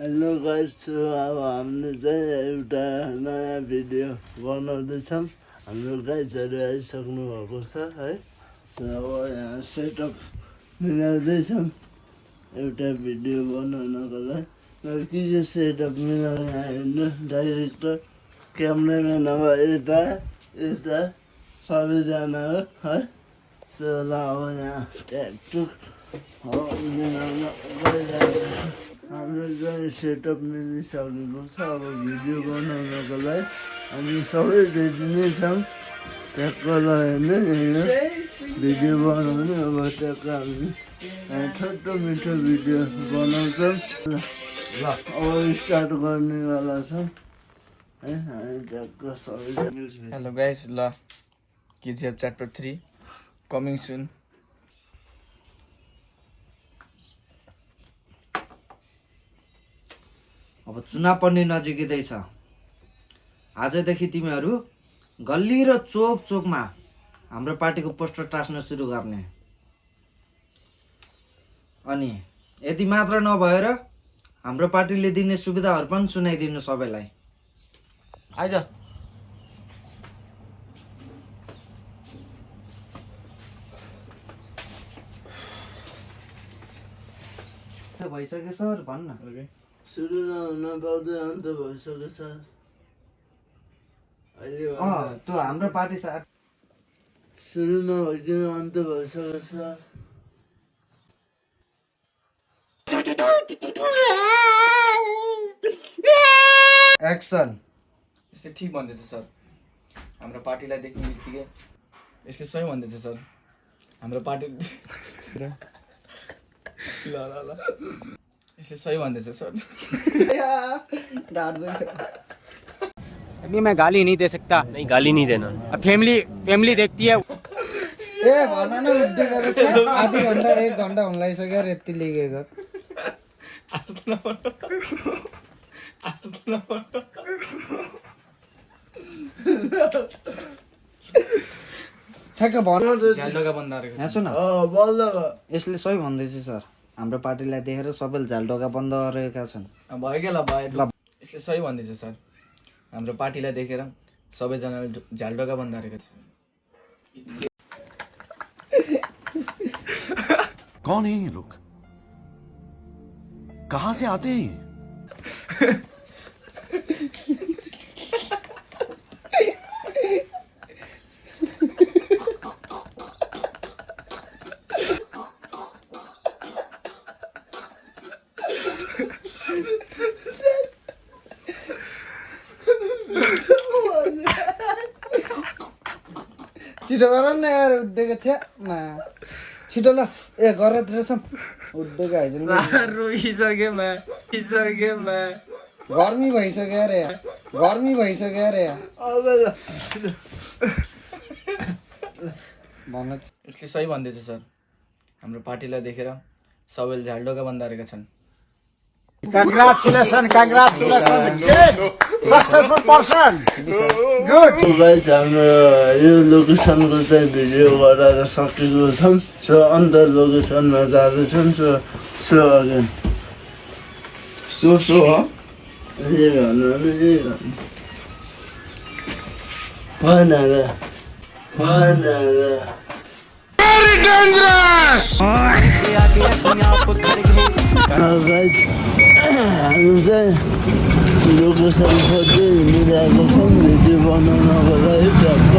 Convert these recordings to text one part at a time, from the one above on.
Hello guys, अब हामीले चाहिँ एउटा नयाँ भिडियो बनाउँदैछौँ। हाम्रो गाइसहरू आइसक्नु भएको छ है। सो अब यहाँ सेटअप मिलाउँदैछौँ एउटा भिडियो बनाउनको लागि। के सेटअप मिलाउन हेर्नु, डाइरेक्टर क्यामेराम्यान अब यता यता सबैजना हो है। सो ल अब यहाँ ट्याकटुक मिलाउन गइरहेको छ। हाम्रो चाहिँ सेटअप मिलिसकेको छ। अब भिडियो बनाउनको लागि हामी सबै रेडी नै छौँ। ट्याक्क हेर्नु भिडियो बनाउने। अब ट्याक्क हामी छोटो मिठो भिडियो बनाउँछौँ। ल अब स्टार्ट गर्नेवाला छौँ है। हामी ट्याक्क सबै। हेलो गाइस, ल केजिएफ च्याप्टर 3 कमिङ सुन। अब चुनाव पनि नजिकै छ। आजदेखि तिमीहरू गल्ली र चोक चोकमा हाम्रो पार्टीको पोस्टर टास्न सुरु गर्ने। अनि यति मात्र नभएर हाम्रो पार्टीले दिने सुविधाहरू पनि सुनाइदिनु सबैलाई। आइज भइसक्यो सर, भन्न। सुरु नहुन पाउँदै अन्त भइसक्यो सर। अहिले त्यो हाम्रो पार्टी साथ सुरु नभइकन अन्त भइसक्यो सर। एक्सन। यसले ठिक भन्दैछ सर। हाम्रो पार्टीलाई देख्ने बित्तिकै यसले सही भन्दैछ सर। हाम्रो पार्टी ल ल ल इसलिए सही भन्दैछ सर। अभी मैं गाली नहीं दे सकता। नहीं, गाली नहीं देना। अब फैमिली देखती है। ए भन न, उड्दै गरेको छ। आधी घन्टा 1 घन्टा हुन लागिसक्यो यति लेखेको। ठ्याक्क भन। झ्यालडोका बन्द गरेको यहाँ सुन, यसले सही भन्दैछ सर। हाम्रो पार्टीलाई देखेर सबैले झ्यालडोका बन्द गरेका छन्। भयो क्या ल भयो। यसले सही भन्दैछ सर। हाम्रो पार्टीलाई देखेर सबैजनाले झ्यालडोका बन्द गरेको छ। कौन है ये लोग? कहाँ से आते हैं? छिटो गर न यार, उड्डेको छ मा। छिटो ल, ए गरेर रहेछौँ। उड्डेको आइजन गर्मी भइसक्यो अरे, गर्मी भइसक्यो अरे। भन। यसले सही भन्दैछ सर। हाम्रो पार्टीलाई देखेर सबैले झ्यालडोका बन्द गरेका छन्। Congratulations, successful person. Good. Guys, हाम्रो यो लोकेसनको चाहिँ भिडियो गराएर सकेको छौँ। सो अन्त लोकेसनमा जाँदैछौँ। सो अगेन सो हो यही भन्नु भने यही भन्नु होइन र होइन र। गाइस, हामी चाहिँ लोकेसन खोज्दै हिँडिरहेको छौँ भिडियो बनाउनको लागि। ट्याक्क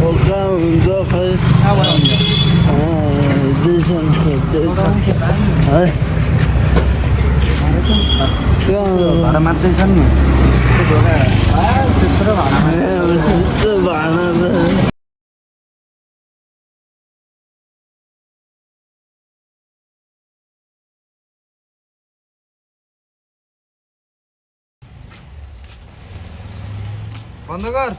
ओ कहाँ हुन्छ खै डिसन खोज्दैछ है। भाडा मात्दैछ नि त्यत्रो भाडा बन्द गर।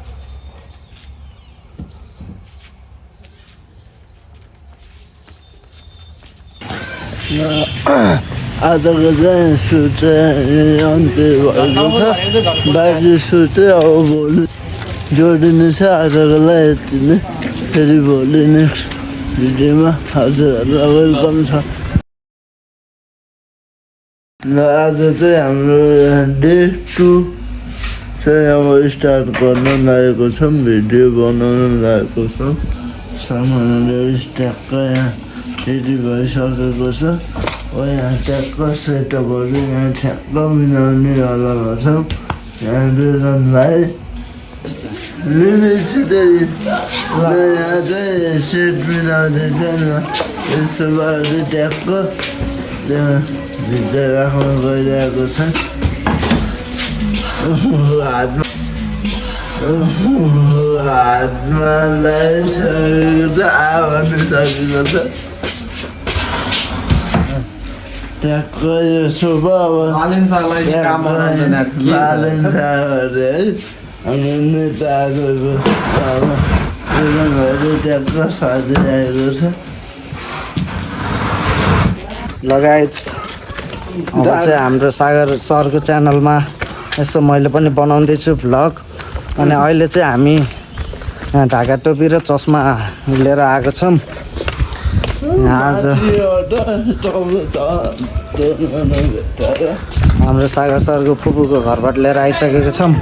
आजको चाहिँ सुट चाहिँ अन्त्य भएको छ। बाँकी सुट चाहिँ अब भोलि जोडिने छ। आजको लागि यति नै। फेरि भोलि नेक्स्ट भिडियोमा हजुरहरूलाई वेलकम छ। आज चाहिँ हाम्रो डे 2 चाहिँ अब स्टार्ट गर्न लागेको छौँ, भिडियो बनाउन लागेको छौँ। सामानहरू ट्याक्क यहाँ रेडी भइसकेको छ। हो यहाँ ट्याक्क सेटअपहरू यहाँ ठ्याक्क मिलाउने वाला छौँ। यहाँ दुईजना भाइ लिँदैछु त्यही यहाँ चाहिँ सेट मिलाउँदैछ नि, यसो भएर ट्याक्क त्यहाँ भित्र राख्न गइरहेको छ। हातमा लगाइसकेको छ, भनिसकेको छ। ट्याक्क यो सोफा अब बालिन्छ अरे है, हाम्रो नेताहरूको अब ट्याक्क साधिरहेको छ। लगायत अब चाहिँ हाम्रो सागर सरको च्यानलमा यसो मैले पनि बनाउँदैछु भ्लग। अनि अहिले चाहिँ हामी यहाँ ढाका टोपी र चस्मा लिएर आएको छौँ। आज हाम्रो सागर सरको फुपूको घरबाट लिएर आइसकेको छौँ।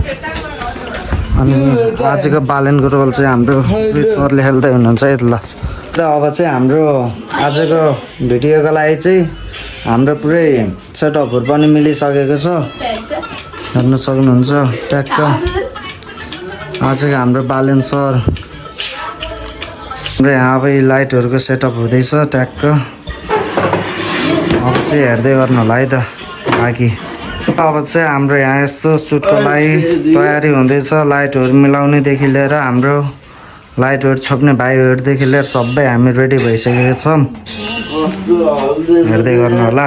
अनि आजको बालनको रोल चाहिँ हाम्रो सरले खेल्दै हुनुहुन्छ है। ल अब चाहिँ हाम्रो आजको भिडियोको लागि चाहिँ हाम्रो पुरै सेटअपहरू पनि मिलिसकेको छ, हेर्न सक्नुहुन्छ ट्याक्क। आजको हाम्रो बालेन सर र यहाँ अब लाइटहरूको सेटअप हुँदैछ ट्याक्क। अब चाहिँ हेर्दै गर्नु होला है त बाँकी। अब चाहिँ हाम्रो यहाँ यस्तो सुटको लागि तयारी हुँदैछ, लाइटहरू मिलाउनेदेखि लिएर हाम्रो लाइटहरू छोप्ने भाइहरूदेखि लिएर सबै हामी रेडी भइसकेको छौँ, हेर्दै गर्नु होला।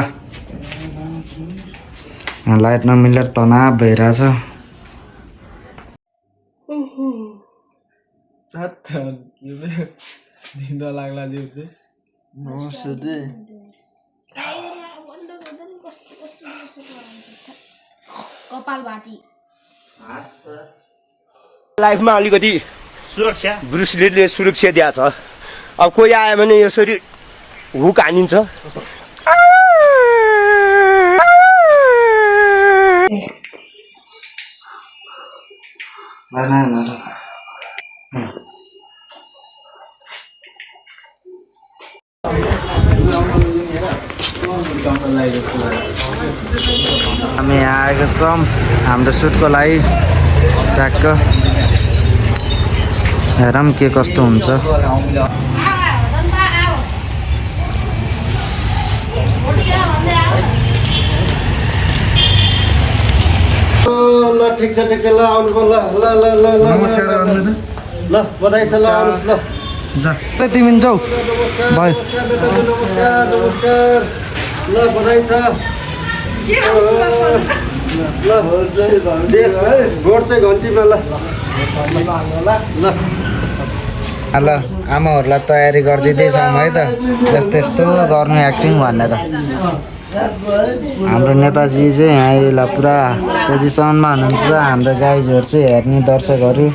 लाइट नमिलेर तनाव भइरहेछ। निदा लाग्ला जिउ चाहिँ नमस्ते। कपाल भाती लाइफमा अलिकति सुरक्षा ब्रुसलीले सुरक्षा दिएको छ। अब कोही आयो भने यसरी हुक हानिन्छ। हामी यहाँ आएको छौँ हाम्रो सुटको लागि ट्याक्क। हेरौँ के कस्तो हुन्छ। ल ठिक छ ल आउनु ल ल ल ल ल नमस्कार गर्नु त। ल बधाई छ ल आउनुहोस् ल। जा तिमी जाऊ भयो। नमस्कार नमस्कार ल बधाई छ। ल देश भोट चाहिँ घन्टीमा ल ल ल आमाहरूलाई तयारी गरिदिँदैछौँ है त, यस्तो यस्तो गर्नु एक्टिङ भनेर। हाम्रो नेताजी चाहिँ यहाँ पुरा पोजिसनमा हुनुहुन्छ। हाम्रो गाइजहरू चाहिँ हेर्ने दर्शकहरू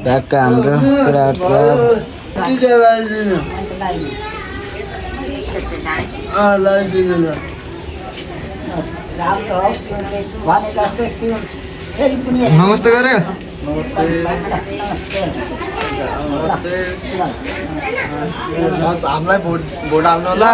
ट्याक्क हाम्रो कुराहरू छ। टिका लगाइदिनु, लगाइदिनु ल। नमस्ते गरे। हामीलाई भोट हाल्नु होला।